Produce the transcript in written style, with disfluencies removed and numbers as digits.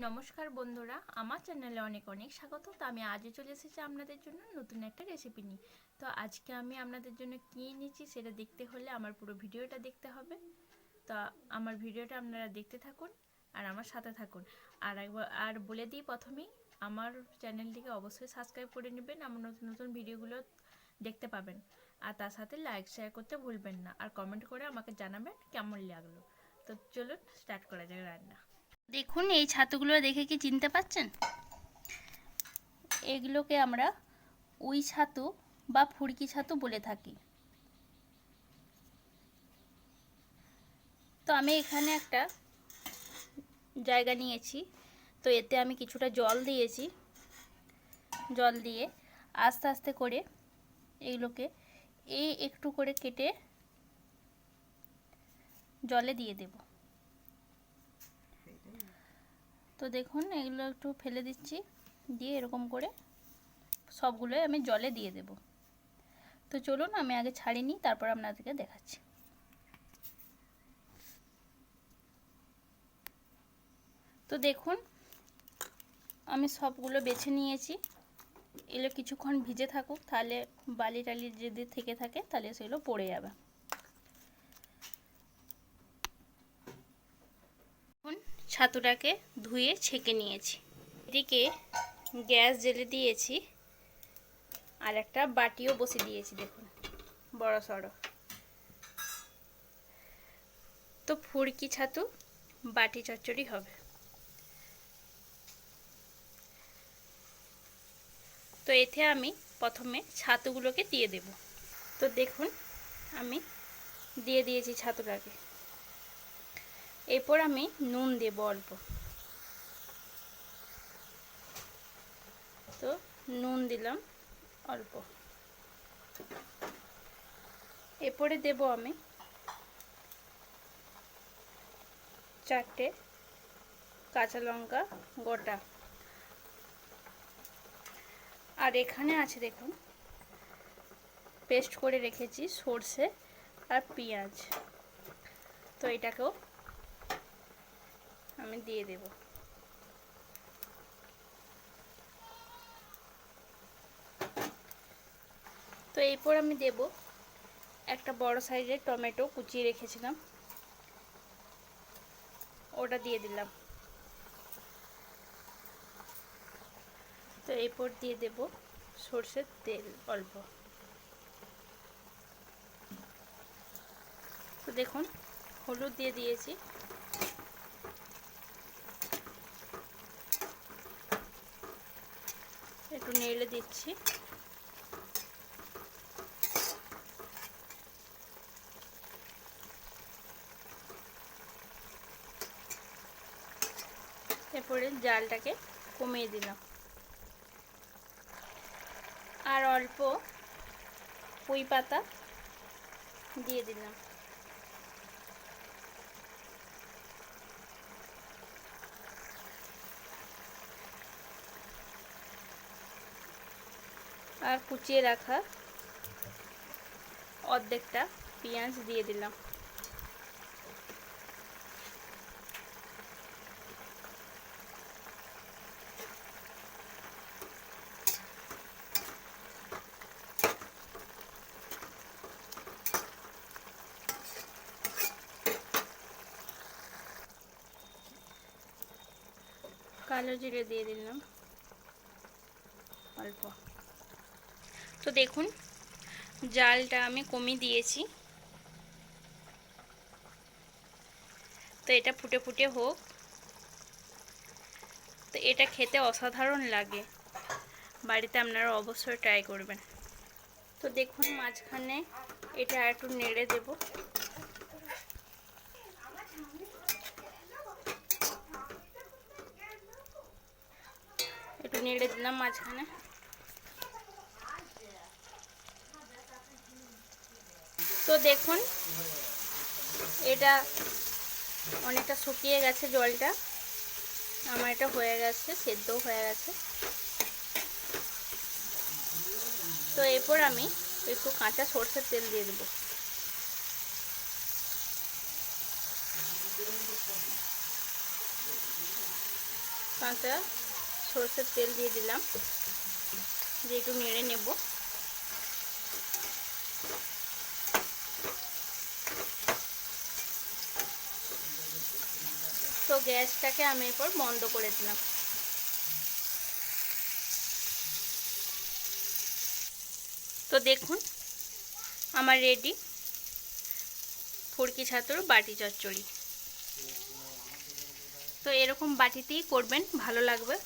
নমস্কার বন্ধুরা, আমার চ্যানেলে অনেক অনেক স্বাগত। তো আমি আজও চলে এসেছি আপনাদের জন্য নতুন একটা রেসিপি নিয়ে। তো আজকে আমি আপনাদের জন্য কী এনেছি সেটা দেখতে হলে আমার পুরো ভিডিওটা দেখতে হবে। তো আমার ভিডিওটা আপনারা দেখতে থাকুন আর আমার সাথে থাকুন। আর বলে দিই প্রথমেই, আমার চ্যানেলটিকে অবশ্যই সাবস্ক্রাইব করে নেবেন, আমার নতুন নতুন ভিডিওগুলো দেখতে পাবেন। আর তার সাথে লাইক শেয়ার করতে ভুলবেন না, আর কমেন্ট করে আমাকে জানাবেন কেমন লাগলো। তো চলুন স্টার্ট করা যাক রান্না। দেখুন, এই ছাতুগুলো দেখে কি চিনতে পাচ্ছেন? এগুলোকে আমরা উই ছাতু বা ফুরকি ছাতু বলে থাকি। তো আমি এখানে একটা জায়গা নিয়েছি, তো এতে আমি কিছুটা জল দিয়েছি। জল দিয়ে আস্তে আস্তে করে এগুলোকে একটু করে কেটে জলে দিয়ে দেব। তো দেখুন, এগুলো একটু ফেলে দিচ্ছি, দিয়ে এরকম করে সবগুলোই আমি জলে দিয়ে দেব। তো চলুন আমি আগে ছাড়িয়ে নিই, তারপর আপনাদেরকে দেখাচ্ছি। তো দেখুন, আমি সবগুলো বেছে নিয়েছি। এগুলো কিছুক্ষণ ভিজে থাকুক, তাহলে বালি টালি যদি থেকে থাকে তাহলে সেগুলো পড়ে যাবে। এখন ছাতুটাকে ধুয়ে ছেঁকে নিয়েছি। এদিকে গ্যাস জ্বেলে দিয়েছি, আর একটা বাটিও বসিয়ে দিয়েছি। দেখুন, বড় সড়ো। তো ফুরকি ছাতু বাটি চচ্চড়ি হবে। তো এতে আমি প্রথমে ছাতুগুলোকে দিয়ে দেব। তো দেখুন, আমি দিয়ে দিয়েছি ছাতুটাকে। এরপর আমি নুন দেব অল্প। তো নুন দিলাম অল্প। এরপরে দেব আমি 4টে কাঁচা লঙ্কা গোটা। আর এখানে আছে দেখুন, পেস্ট করে রেখেছি সর্ষে আর পেঁয়াজ। তো এটাকেও আমি দিয়ে দেব। তো এরপর আমি দেব একটা বড় সাইজের টমেটো কুচিয়ে রেখেছিলাম, ওটা দিয়ে দিলাম। তো এরপর দিয়ে দেব সর্ষের তেল অল্প। তো দেখুন, হলুদ দিয়ে দিয়েছি। একটু নেড়ে দিচ্ছি। এরপরে জালটাকে কমিয়ে দিলাম, আর অল্প পুঁই পাতা দিয়ে দিলাম। আর কুচিয়ে রাখা অর্ধেকটা পেঁয়াজ দিয়ে দিলাম। কালো জিরে দিয়ে দিলাম অল্প। তো দেখুন, জালটা আমি কমিয়ে দিয়েছি। তো এটা ফুটে ফুটে হোক। তো এটা খেতে অসাধারণ লাগে, বাড়িতে আপনারা অবশ্যই ট্রাই করবেন। তো দেখুন, মাঝখানে এটা একটু নেড়ে দেব। একটু নেড়ে দিলাম মাঝখানে। তো দেখুন, এটা অনেকটা শুকিয়ে গেছে জলটা, আমার এটা হয়ে গেছে, সেদ্ধও হয়ে গেছে। তো এরপর আমি একটু কাঁচা সরষের তেল দিয়ে দেবো। কাঁচা সরষের তেল দিয়ে দিলাম, দিয়ে একটু নেড়ে নেব। তো গ্যাসটাকে আমি এরপর বন্ধ করে দিলাম। তো দেখুন আমার রেডি ফুরকি ছাতুর বাটি চচ্চড়ি। তো এরকম বাটিতেই করবেন, ভালো লাগবে।